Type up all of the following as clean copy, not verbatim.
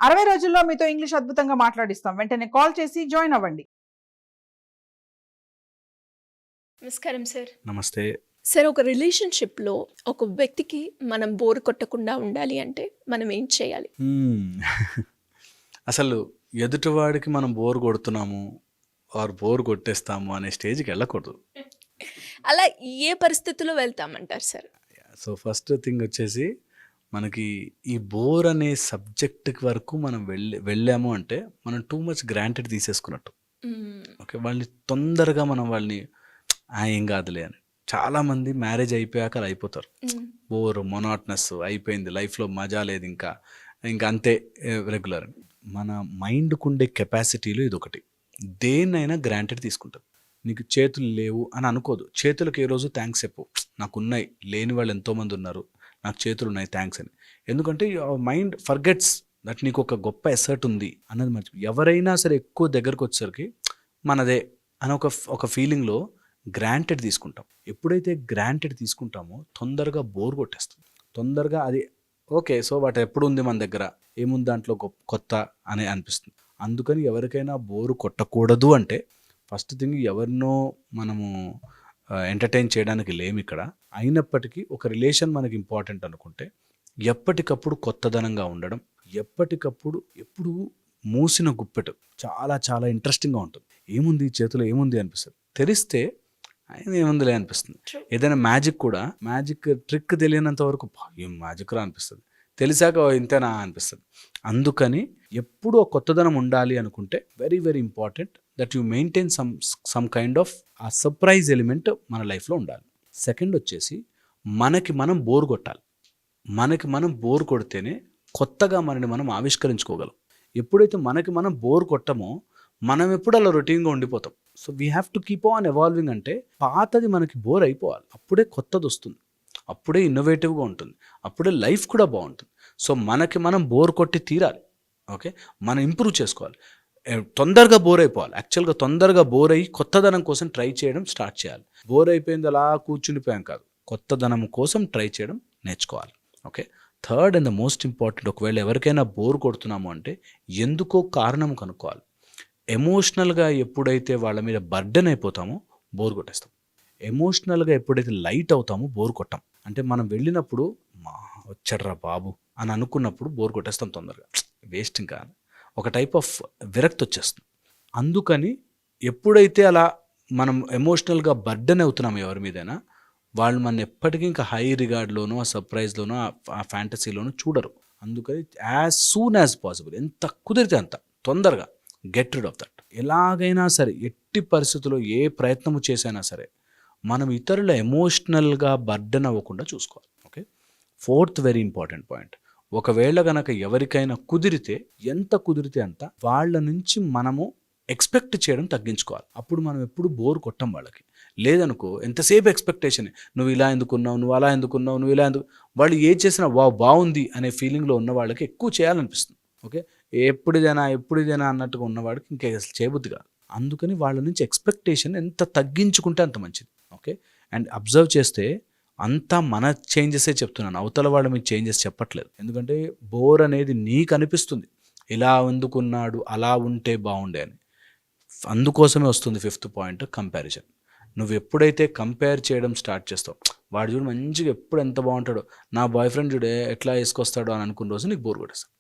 60 రోజుల్లో మీతో ఇంగ్లీష్ అద్భుతంగా మాట్లాడిస్తాం. వెంటనే కాల్ చేసి జాయిన్ అవ్వండి. నమస్కారం సార్. నమస్తే. సార్, ఒక రిలేషన్‌షిప్‌లో ఒక వ్యక్తికి మనం బోర్ కొట్టకుండా ఉండాలి అంటే మనం ఏం చేయాలి? అసలు ఎదుటివాడికి మనం బోర్ కొడుతున్నాము ఆర్ బోర్ కొట్టేస్తాము అనే స్టేజ్కి వెళ్ళకూడదు. అలా ఏ పరిస్థితుల్లో వెళ్తామంటారు సార్? సో ఫస్ట్ థింగ్ వచ్చేసి మనకి ఈ బోర్ అనే సబ్జెక్ట్ వరకు మనం వెళ్ళాము అంటే మనం టూ మచ్ గ్రాంటెడ్ తీసేసుకున్నట్టు. ఓకే, వాళ్ళని తొందరగా మనం వాళ్ళని ఏం కాదులే అని. చాలామంది మ్యారేజ్ అయిపోయాక అలా అయిపోతారు. బోర్ మొనాట్నెస్ అయిపోయింది, లైఫ్లో మజా లేదు, ఇంకా ఇంకా అంతే రెగ్యులర్. మన మైండ్కు ఉండే కెపాసిటీలో ఇది ఒకటి. దేన్నైనా గ్రాంటెడ్ తీసుకుంటుంది. నీకు చేతులు లేవు అని అనుకోదు. చేతులకు ఏ రోజు థ్యాంక్స్ చెప్పు, నాకు ఉన్నాయి, లేని వాళ్ళు ఎంతోమంది ఉన్నారు, నాకు చేతులు ఉన్నాయి థ్యాంక్స్ అని. ఎందుకంటే మైండ్ ఫర్గెట్స్ దట్ నీకు ఒక గొప్ప ఎసర్ట్ ఉంది అన్నది మర్చిపో. ఎవరైనా సరే ఎక్కువ దగ్గరకు వచ్చేసరికి మనదే అని ఒక ఫీలింగ్లో గ్రాంటెడ్ తీసుకుంటాం. ఎప్పుడైతే గ్రాంటెడ్ తీసుకుంటామో తొందరగా బోర్ కొట్టేస్తుంది. తొందరగా అది ఓకే, సో వాటి ఎప్పుడు ఉంది మన దగ్గర, ఏముంది దాంట్లో కొత్త అని అనిపిస్తుంది. అందుకని ఎవరికైనా బోరు కొట్టకూడదు అంటే ఫస్ట్ థింగ్ ఎవరినో మనము ఎంటర్టైన్ చేయడానికి లేము ఇక్కడ. అయినప్పటికీ ఒక రిలేషన్ మనకి ఇంపార్టెంట్ అనుకుంటే ఎప్పటికప్పుడు కొత్తదనంగా ఉండడం, ఎప్పటికప్పుడు ఎప్పుడు మూసిన గుప్పెట చాలా చాలా ఇంట్రెస్టింగ్గా ఉంటుంది. ఏముంది చేతిలో ఏముంది అనిపిస్తుంది, తెరిస్తే ఏముందిలే అనిపిస్తుంది. ఏదైనా మ్యాజిక్ కూడా, మ్యాజిక్ ట్రిక్ తెలియనంత వరకు ఏం మ్యాజిక్ రా అనిపిస్తుంది, తెలిసాక ఇంతేనా అనిపిస్తుంది. అందుకని ఎప్పుడూ కొత్తదనం ఉండాలి అనుకుంటే very very important that you maintain some kind of ఆ సర్ప్రైజ్ ఎలిమెంట్ మన లైఫ్లో ఉండాలి. సెకండ్ వచ్చేసి మనకి మనం బోర్ కొట్టాలి. మనకి మనం బోర్ కొడితేనే కొత్తగా మనని మనం ఆవిష్కరించుకోగలం. ఎప్పుడైతే మనకి మనం బోర్ కొట్టమో మనం ఎప్పుడు అలా రొటీన్గా ఉండిపోతాం. So we have to keep on evolving. అంటే పాతది మనకి బోర్ అయిపోవాలి, అప్పుడే కొత్తది వస్తుంది, అప్పుడే ఇన్నోవేటివ్గా ఉంటుంది, అప్పుడే లైఫ్ కూడా బాగుంటుంది. సో మనకి మనం బోర్ కొట్టి తీరాలి. ఓకే, మనం ఇంప్రూవ్ చేసుకోవాలి. తొందరగా బోర్ అయిపోవాలి. యాక్చువల్గా తొందరగా బోర్ అయ్యి కొత్తదనం కోసం ట్రై చేయడం స్టార్ట్ చేయాలి. బోర్ అయిపోయింది అలా కూర్చుండిపోయాం కాదు, కొత్తదనం కోసం ట్రై చేయడం నేర్చుకోవాలి. Okay, third and the most important, ఒకవేళ ఎవరికైనా బోర్ కొడుతున్నాము అంటే ఎందుకో కారణం కనుక్కోవాలి. ఎమోషనల్గా ఎప్పుడైతే వాళ్ళ మీద బర్డెన్ అయిపోతామో బోర్ కొట్టేస్తాం. ఎమోషనల్గా ఎప్పుడైతే లైట్ అవుతామో బోర్ కొట్టాం. అంటే మనం వెళ్ళినప్పుడు వచ్చాడ్రా బాబు అని అనుకున్నప్పుడు బోర్ కొట్టేస్తాం తొందరగా, వేస్ట్. ఇంకా ఒక టైప్ ఆఫ్ విరక్తి వచ్చేస్తుంది. అందుకని ఎప్పుడైతే అలా మనం ఎమోషనల్గా బర్డెన్ అవుతున్నాం ఎవరి మీదైనా, వాళ్ళు మన ఎప్పటికీ ఇంకా హై రిగార్డ్లోనో, ఆ సర్ప్రైజ్లోనో, ఆ ఫ్యాంటసీలోనో చూడరు. అందుకని యాజ్ సూన్ యాజ్ పాసిబుల్, ఎంత కుదిరితే అంత తొందరగా గెట్ రిడ్ ఆఫ్ దట్. ఎలాగైనా సరే, ఎట్టి పరిస్థితుల్లో ఏ ప్రయత్నము చేసైనా సరే మనం ఇతరుల ఎమోషనల్గా బర్డెన్ అవ్వకుండా చూసుకోవాలి. Okay, fourth very important point, ఒకవేళ గనక ఎవరికైనా కుదిరితే, ఎంత కుదిరితే అంత వాళ్ళ నుంచి మనము ఎక్స్పెక్ట్ చేయడం తగ్గించుకోవాలి. అప్పుడు మనం ఎప్పుడు బోర్ కొట్టం వాళ్ళకి. లేదనుకో ఎంతసేపు ఎక్స్పెక్టేషన్, నువ్వు ఇలా ఎందుకున్నావు, నువ్వు అలా ఎందుకున్నావు, నువ్వు ఇలా ఎందుకు, వాళ్ళు ఏ చేసినా బాగుంది అనే ఫీలింగ్లో ఉన్న వాళ్ళకి ఎక్కువ చేయాలనిపిస్తుంది. ఓకే, ఎప్పుడిదేనా అన్నట్టుగా ఉన్నవాడికి ఇంకా అసలు చేయబుద్ధి కాదు. అందుకని వాళ్ళ నుంచి ఎక్స్పెక్టేషన్ ఎంత తగ్గించుకుంటే అంత మంచిది. ఓకే, అండ్ అబ్జర్వ్ చేస్తే అంతా మన చేంజెసే చెప్తున్నాను, అవతల వాళ్ళ మీద చేంజెస్ చెప్పట్లేదు. ఎందుకంటే బోర్ అనేది నీకు అనిపిస్తుంది, ఇలా ఎందుకున్నాడు, అలా ఉంటే బాగుండే అని. అందుకోసమే వస్తుంది ఫిఫ్త్ పాయింట్, కంపారిజన్. నువ్వు ఎప్పుడైతే కంపేర్ చేయడం స్టార్ట్ చేస్తావు, వాడు చూడు మంచిగా ఎప్పుడు ఎంత బాగుంటాడో, నా బాయ్ ఫ్రెండ్ చూడే ఎట్లా వేసుకొస్తాడో అని అనుకున్న రోజు నీకు బోర్ కొట్టేస్తాడు.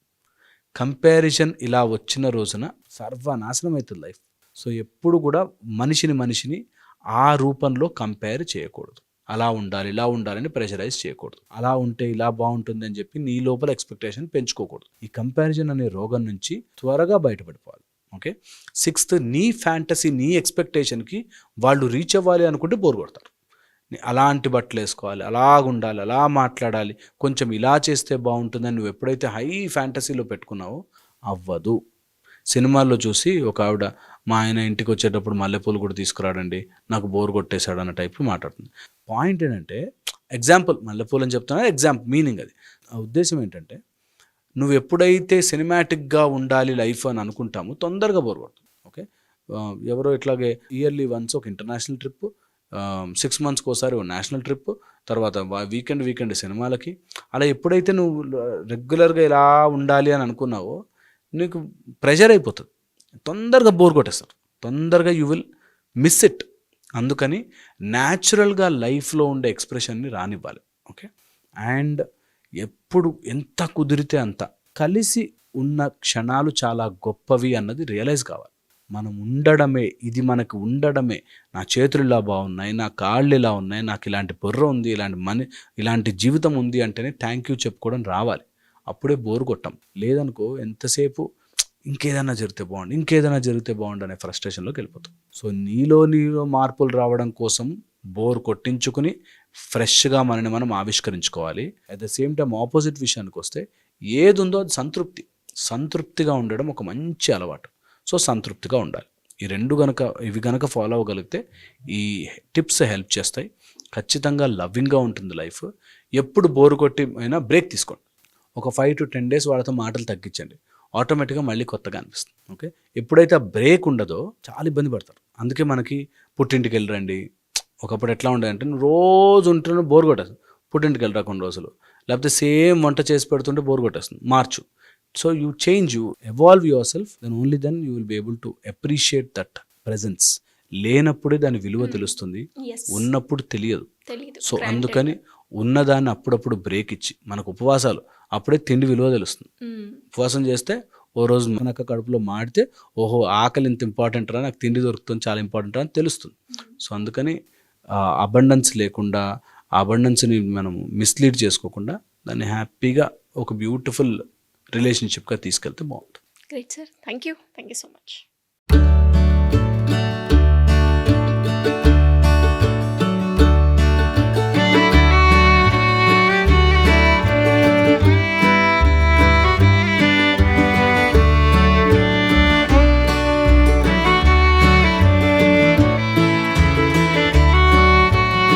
కంపారిజన్ ఇలా వచ్చిన రోజున సర్వనాశనం అవుతుంది లైఫ్. సో ఎప్పుడు కూడా మనిషిని ఆ రూపంలో కంపేర్ చేయకూడదు. అలా ఉండాలి, ఇలా ఉండాలని ప్రెషరైజ్ చేయకూడదు. అలా ఉంటే ఇలా బాగుంటుంది అని చెప్పి నీ లోపల ఎక్స్పెక్టేషన్ పెంచుకోకూడదు. ఈ కంపారిజన్ అనే రోగం నుంచి త్వరగా బయటపడిపోవాలి. ఓకే, సిక్స్త్, నీ ఫ్యాంటసీ, నీ ఎక్స్పెక్టేషన్కి వాళ్ళు రీచ్ అవ్వాలి అనుకుంటే బోర్ కొడతారు. అలాంటి బట్టలు వేసుకోవాలి, అలాగుండాలి, అలా మాట్లాడాలి, కొంచెం ఇలా చేస్తే బాగుంటుందని నువ్వు ఎప్పుడైతే హై ఫ్యాంటసీలో పెట్టుకున్నావో అవ్వదు. సినిమాల్లో చూసి ఒక ఆవిడ, మా ఆయన ఇంటికి వచ్చేటప్పుడు మల్లెపూలు కూడా తీసుకురాడండి, నాకు బోర్ కొట్టేశాడు అన్న టైప్లో మాట్లాడుతుంది. పాయింట్ ఏంటంటే, ఎగ్జాంపుల్ మల్లెపూలు అని చెప్తున్నా, ఎగ్జాంపుల్ మీనింగ్ అది. ఆ ఉద్దేశం ఏంటంటే, నువ్వు ఎప్పుడైతే సినిమాటిక్గా ఉండాలి లైఫ్ అని అనుకుంటామో తొందరగా బోర్ కొడుతుంది. ఓకే, ఎవరో ఇట్లాగే ఇయర్లీ వన్స్ ఒక ఇంటర్నేషనల్ ట్రిప్, 6 monthsకి ఒకసారి ఒక నేషనల్ ట్రిప్, తర్వాత వీకెండ్ సినిమాలకి, అలా ఎప్పుడైతే నువ్వు రెగ్యులర్గా ఇలా ఉండాలి అని అనుకున్నావో నీకు ప్రెషర్ అయిపోతుంది, తొందరగా బోర్ కొట్టేస్తారు, తొందరగా యూ విల్ మిస్ ఇట్. అందుకని న్యాచురల్గా లైఫ్లో ఉండే ఎక్స్ప్రెషన్ని రానివ్వాలి. ఓకే, అండ్ ఎప్పుడు ఎంత కుదిరితే అంత కలిసి ఉన్న క్షణాలు చాలా గొప్పవి అన్నది రియలైజ్ కావాలి. మనం ఉండడమే, ఇది మనకు ఉండడమే, నా చేతులు ఇలా బాగున్నాయి, నా కాళ్ళు ఇలా ఉన్నాయి, నాకు ఇలాంటి బుర్ర ఉంది, ఇలాంటి జీవితం ఉంది అంటేనే థ్యాంక్ యూ చెప్పుకోవడం రావాలి. అప్పుడే బోరు కొట్టం. లేదనుకో ఎంతసేపు ఇంకేదైనా జరిగితే బాగుండు అనే ఫ్రస్ట్రేషన్లోకి వెళ్ళిపోతాం. సో నీలో మార్పులు రావడం కోసం బోర్ కొట్టించుకుని ఫ్రెష్గా మనని మనం ఆవిష్కరించుకోవాలి. At the same time opposite విషయానికి వస్తే ఏది ఉందో అది సంతృప్తిగా ఉండడం ఒక మంచి అలవాటు. సో సంతృప్తిగా ఉండాలి. ఇవి గనక ఫాలో అవ్వగలిగితే ఈ టిప్స్ హెల్ప్ చేస్తాయి. ఖచ్చితంగా లవ్వింగ్గా ఉంటుంది లైఫ్. ఎప్పుడు బోరు కొట్టి అయినా బ్రేక్ తీసుకోండి. ఒక 5 to 10 days వాళ్ళతో మాటలు తగ్గించండి, ఆటోమేటిక్గా మళ్ళీ కొత్తగా అనిపిస్తుంది. ఓకే, ఎప్పుడైతే ఆ బ్రేక్ ఉండదో చాలా ఇబ్బంది పడతారు. అందుకే మనకి పుట్టింటికి వెళ్ళరండి. ఒకప్పుడు ఎట్లా ఉండేదంటే నువ్వు రోజు ఉంటున్న బోర్ కొట్టేస్తుంది, పుట్టింటికి వెళ్ళరా కొన్ని రోజులు, లేకపోతే సేమ్ వంట చేసి పెడుతుంటే బోర్ కొట్టేస్తుంది, మార్చు. So you change, you evolve yourself, only then you will be able to appreciate that presence. లేనప్పుడే దాని విలువ తెలుస్తుంది, ఉన్నప్పుడు తెలియదు. సో అందుకని ఉన్నదాన్ని అప్పుడప్పుడు బ్రేక్ ఇచ్చి, మనకు ఉపవాసాలు అప్పుడే తిండి విలువ తెలుస్తుంది. ఉపవాసం చేస్తే ఓ రోజు మనకు కడుపులో మాడితే ఓహో ఆకలి ఇంత ఇంపార్టెంట్ రా, నాకు తిండి దొరుకుతుంది చాలా ఇంపార్టెంట్ రా అని తెలుస్తుంది. సో అందుకని అబండెన్స్ లేకుండా, ఆ అబండెన్స్ని మనం మిస్లీడ్ చేసుకోకుండా దాన్ని హ్యాపీగా ఒక బ్యూటిఫుల్ రిలేషన్షిప్గా తీసుకెళ్తే బాగుంటుంది. Great sir, thank you so much.